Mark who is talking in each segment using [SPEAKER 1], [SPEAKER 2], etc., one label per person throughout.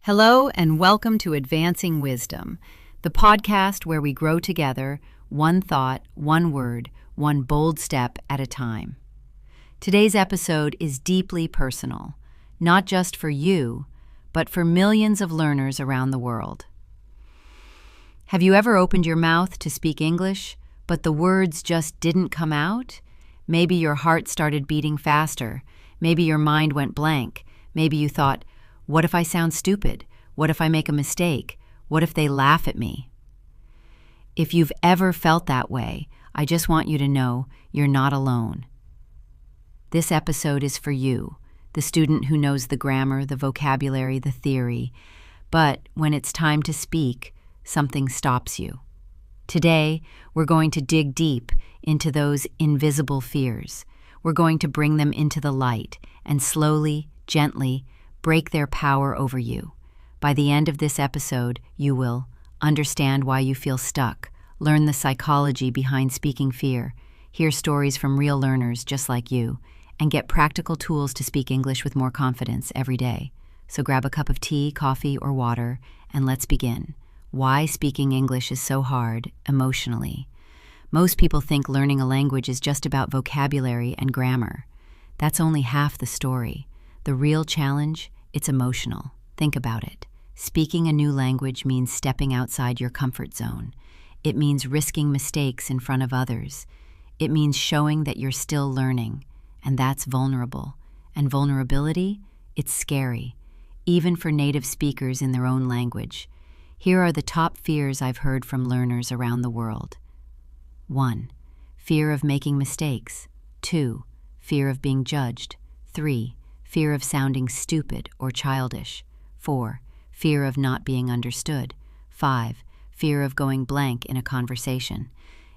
[SPEAKER 1] Hello and welcome to Advancing Wisdom, the podcast where we grow together, one thought, one word, one bold step at a time. Today's episode is deeply personal, not just for you, but for millions of learners around the world. Have you ever opened your mouth to speak English, but the words just didn't come out? Maybe your heart started beating faster. Maybe your mind went blank. Maybe you thought, what if I sound stupid? What if I make a mistake? What if they laugh at me? If you've ever felt that way, I just want you to know you're not alone. This episode is for you, the student who knows the grammar, the vocabulary, the theory, but when it's time to speak, something stops you. Today, we're going to dig deep into those invisible fears. We're going to bring them into the light and slowly, gently, break their power over you. By the end of this episode, you will understand why you feel stuck, learn the psychology behind speaking fear, hear stories from real learners just like you, and get practical tools to speak English with more confidence every day. So grab a cup of tea, coffee, or water, and let's begin. Why speaking English is so hard emotionally. Most people think learning a language is just about vocabulary and grammar. That's only half the story. The real challenge, it's emotional. Think about it. Speaking a new language means stepping outside your comfort zone. It means risking mistakes in front of others. It means showing that you're still learning, and that's vulnerable. And vulnerability, it's scary, even for native speakers in their own language. Here are the top fears I've heard from learners around the world. 1. Fear of making mistakes. 2. Fear of being judged. 3. Fear of sounding stupid or childish. 4. Fear of not being understood. 5. Fear of going blank in a conversation.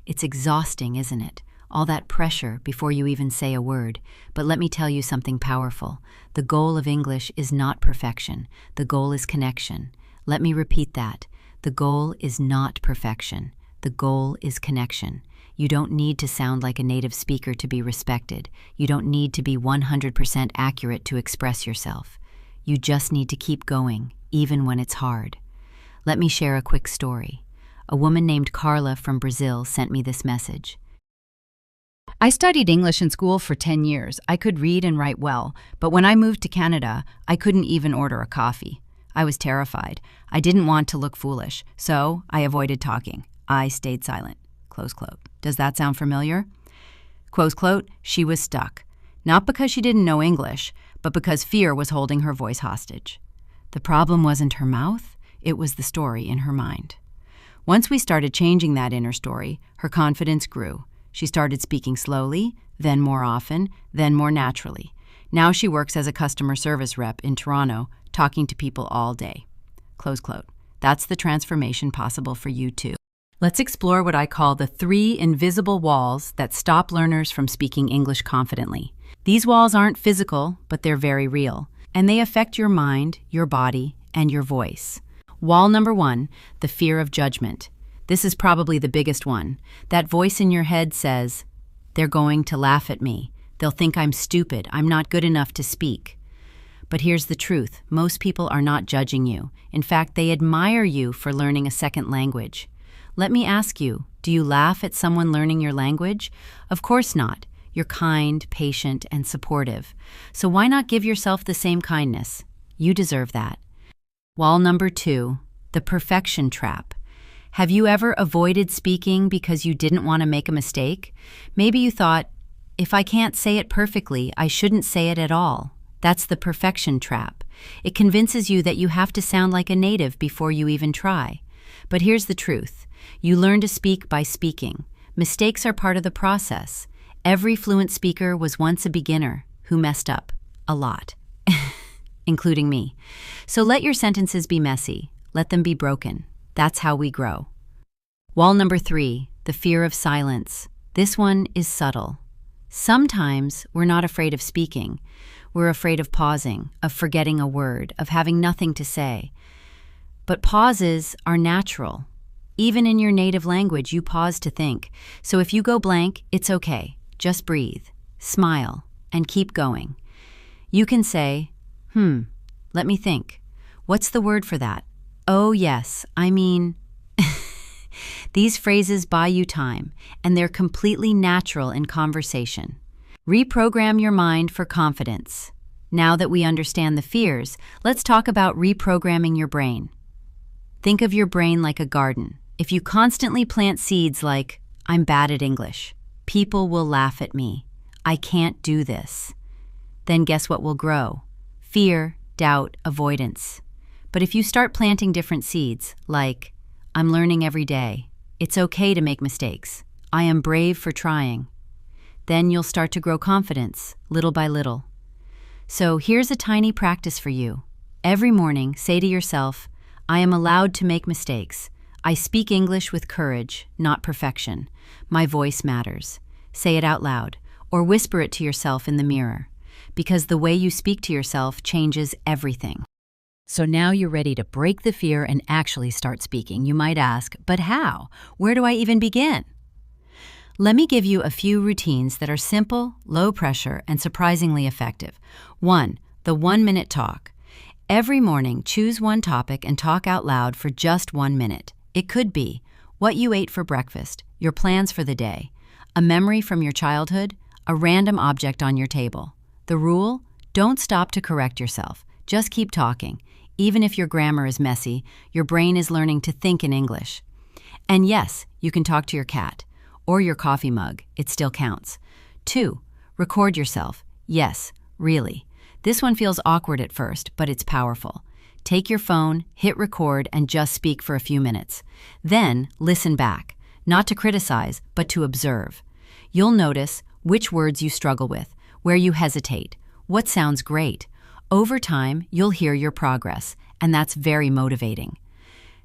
[SPEAKER 1] It's exhausting, isn't it? All that pressure before you even say a word. But let me tell you something powerful. The goal of English is not perfection. The goal is connection. Let me repeat that. The goal is not perfection. The goal is connection. You don't need to sound like a native speaker to be respected. You don't need to be 100% accurate to express yourself. You just need to keep going, even when it's hard. Let me share a quick story. A woman named Carla from Brazil sent me this message. I studied English in school for 10 years. I could read and write well, but when I moved to Canada, I couldn't even order a coffee. I was terrified. I didn't want to look foolish, so I avoided talking. I stayed silent. Close quote. Does that sound familiar? Close quote, she was stuck. Not because she didn't know English, but because fear was holding her voice hostage. The problem wasn't her mouth, it was the story in her mind. Once we started changing that inner story, her confidence grew. She started speaking slowly, then more often, then more naturally. Now she works as a customer service rep in Toronto, talking to people all day. Close quote. That's the transformation possible for you too. Let's explore what I call the 3 invisible walls that stop learners from speaking English confidently. These walls aren't physical, but they're very real, and they affect your mind, your body, and your voice. Wall number 1, the fear of judgment. This is probably the biggest one. That voice in your head says, they're going to laugh at me. They'll think I'm stupid. I'm not good enough to speak. But here's the truth. Most people are not judging you. In fact, they admire you for learning a second language. Let me ask you, do you laugh at someone learning your language? Of course not. You're kind, patient, and supportive. So why not give yourself the same kindness? You deserve that. Wall number 2, the perfection trap. Have you ever avoided speaking because you didn't want to make a mistake? Maybe you thought, if I can't say it perfectly, I shouldn't say it at all. That's the perfection trap. It convinces you that you have to sound like a native before you even try. But here's the truth. You learn to speak by speaking. Mistakes are part of the process. Every fluent speaker was once a beginner who messed up a lot, including me. So let your sentences be messy. Let them be broken. That's how we grow. Wall number 3, the fear of silence. This one is subtle. Sometimes we're not afraid of speaking. We're afraid of pausing, of forgetting a word, of having nothing to say. But pauses are natural. Even in your native language, you pause to think. So if you go blank, it's okay. Just breathe, smile, and keep going. You can say, let me think. What's the word for that? Oh, yes, I mean... These phrases buy you time, and they're completely natural in conversation. Reprogram your mind for confidence. Now that we understand the fears, let's talk about reprogramming your brain. Think of your brain like a garden. If you constantly plant seeds like, I'm bad at English, people will laugh at me, I can't do this, then guess what will grow? Fear, doubt, avoidance. But if you start planting different seeds, like, I'm learning every day, it's okay to make mistakes, I am brave for trying, then you'll start to grow confidence, little by little. So here's a tiny practice for you. Every morning, say to yourself, I am allowed to make mistakes. I speak English with courage, not perfection. My voice matters. Say it out loud, or whisper it to yourself in the mirror, because the way you speak to yourself changes everything. So now you're ready to break the fear and actually start speaking. You might ask, but how? Where do I even begin? Let me give you a few routines that are simple, low pressure, and surprisingly effective. 1. The 1-minute talk. Every morning, choose one topic and talk out loud for just 1 minute. It could be what you ate for breakfast, your plans for the day, a memory from your childhood, a random object on your table. The rule? Don't stop to correct yourself. Just keep talking. Even if your grammar is messy, your brain is learning to think in English. And yes, you can talk to your cat or your coffee mug. It still counts. 2. Record yourself. Yes, really. This one feels awkward at first, but it's powerful. Take your phone, hit record, and just speak for a few minutes. Then listen back, not to criticize, but to observe. You'll notice which words you struggle with, where you hesitate, what sounds great. Over time, you'll hear your progress, and that's very motivating.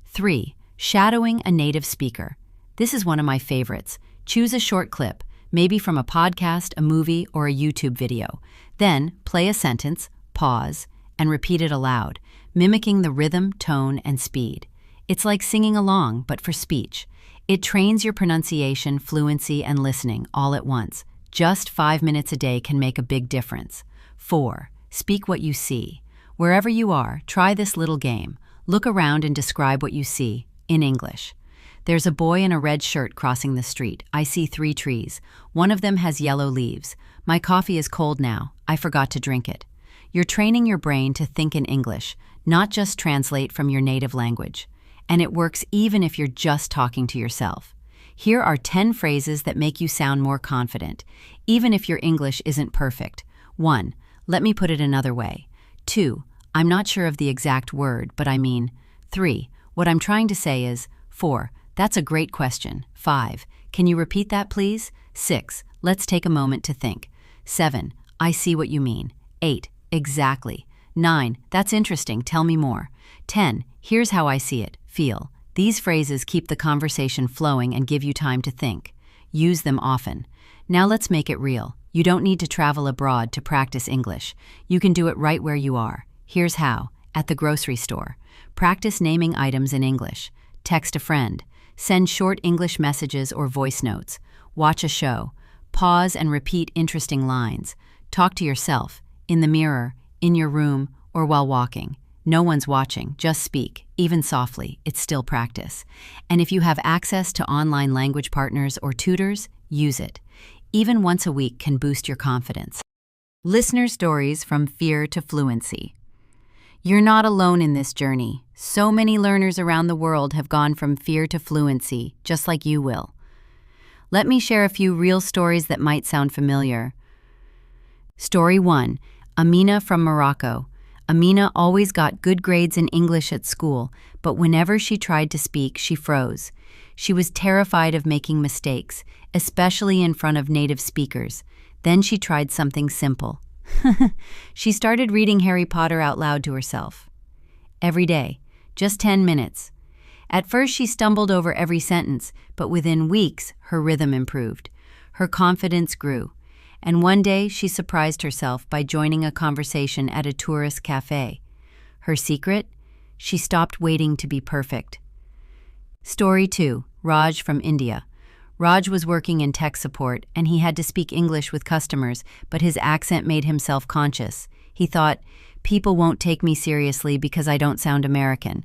[SPEAKER 1] 3. Shadowing a native speaker. This is one of my favorites. Choose a short clip, maybe from a podcast, a movie, or a YouTube video. Then play a sentence, pause, and repeat it aloud, mimicking the rhythm, tone, and speed. It's like singing along, but for speech. It trains your pronunciation, fluency, and listening all at once. Just 5 minutes a day can make a big difference. 4. Speak what you see. Wherever you are, try this little game. Look around and describe what you see, in English. There's a boy in a red shirt crossing the street. I see 3 trees. One of them has yellow leaves. My coffee is cold now. I forgot to drink it. You're training your brain to think in English, not just translate from your native language. And it works even if you're just talking to yourself. Here are 10 phrases that make you sound more confident, even if your English isn't perfect. 1. Let me put it another way. 2. I'm not sure of the exact word, but I mean. 3. What I'm trying to say is. 4. That's a great question. 5. Can you repeat that, please? 6. Let's take a moment to think. 7. I see what you mean. 8. Exactly. 9. That's interesting. Tell me more. 10. Here's how I see it. Feel. These phrases keep the conversation flowing and give you time to think. Use them often. Now let's make it real. You don't need to travel abroad to practice English. You can do it right where you are. Here's how. At the grocery store. Practice naming items in English. Text a friend. Send short English messages or voice notes. Watch a show. Pause and repeat interesting lines. Talk to yourself, in the mirror, in your room, or while walking. No one's watching, just speak, even softly, it's still practice. And if you have access to online language partners or tutors, use it. Even once a week can boost your confidence. Listener stories from fear to fluency. You're not alone in this journey. So many learners around the world have gone from fear to fluency, just like you will. Let me share a few real stories that might sound familiar. Story 1. Amina from Morocco. Amina always got good grades in English at school, but whenever she tried to speak, she froze. She was terrified of making mistakes, especially in front of native speakers. Then she tried something simple. She started reading Harry Potter out loud to herself. Every day, just 10 minutes. At first she stumbled over every sentence, but within weeks her rhythm improved. Her confidence grew. And one day she surprised herself by joining a conversation at a tourist cafe. Her secret? She stopped waiting to be perfect. Story 2. Raj from India. Raj was working in tech support and he had to speak English with customers, but his accent made him self-conscious. He thought, people won't take me seriously because I don't sound American.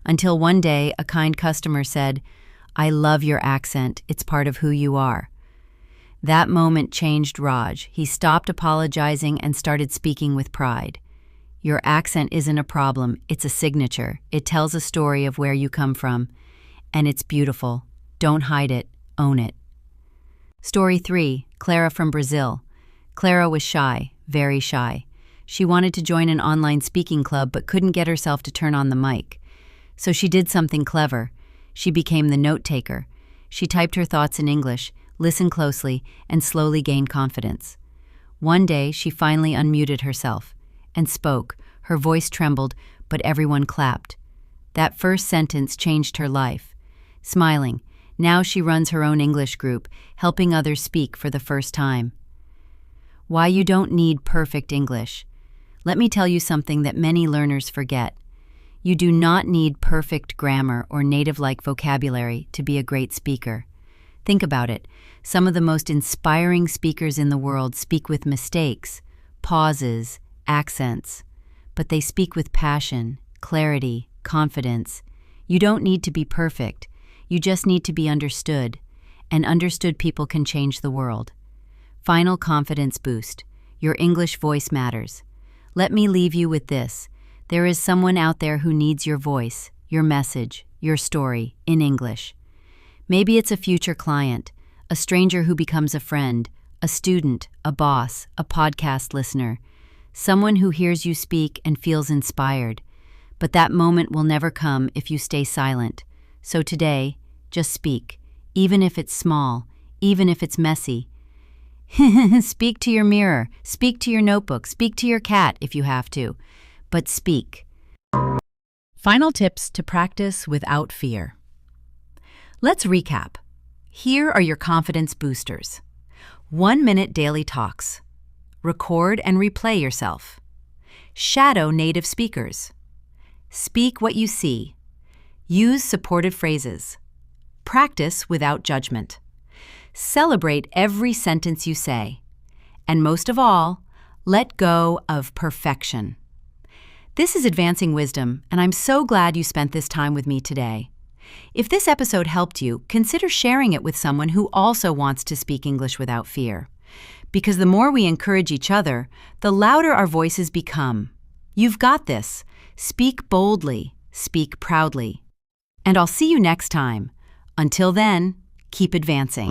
[SPEAKER 1] Until one day, a kind customer said, "I love your accent. It's part of who you are." That moment changed Raj. He stopped apologizing and started speaking with pride. Your accent isn't a problem, it's a signature. It tells a story of where you come from. And it's beautiful. Don't hide it, own it. Story 3, Clara from Brazil. Clara was shy, very shy. She wanted to join an online speaking club but couldn't get herself to turn on the mic. So she did something clever. She became the note-taker. She typed her thoughts in English, listened closely, and slowly gained confidence. One day, she finally unmuted herself and spoke. Her voice trembled, but everyone clapped. That first sentence changed her life. Smiling, now she runs her own English group, helping others speak for the first time. Why you don't need perfect English. Let me tell you something that many learners forget. You do not need perfect grammar or native-like vocabulary to be a great speaker. Think about it. Some of the most inspiring speakers in the world speak with mistakes, pauses, accents, but they speak with passion, clarity, confidence. You don't need to be perfect. You just need to be understood, and understood people can change the world. Final confidence boost. Your English voice matters. Let me leave you with this. There is someone out there who needs your voice, your message, your story, in English. Maybe it's a future client, a stranger who becomes a friend, a student, a boss, a podcast listener, someone who hears you speak and feels inspired. But that moment will never come if you stay silent. So today, just speak, even if it's small, even if it's messy. Speak to your mirror, speak to your notebook, speak to your cat if you have to, but speak. Final tips to practice without fear. Let's recap. Here are your confidence boosters. 1-minute daily talks. Record and replay yourself. Shadow native speakers. Speak what you see. Use supportive phrases. Practice without judgment. Celebrate every sentence you say. And most of all, let go of perfection. This is Advancing Wisdom, and I'm so glad you spent this time with me today. If this episode helped you, consider sharing it with someone who also wants to speak English without fear. Because the more we encourage each other, the louder our voices become. You've got this. Speak boldly. Speak proudly. And I'll see you next time. Until then, keep advancing.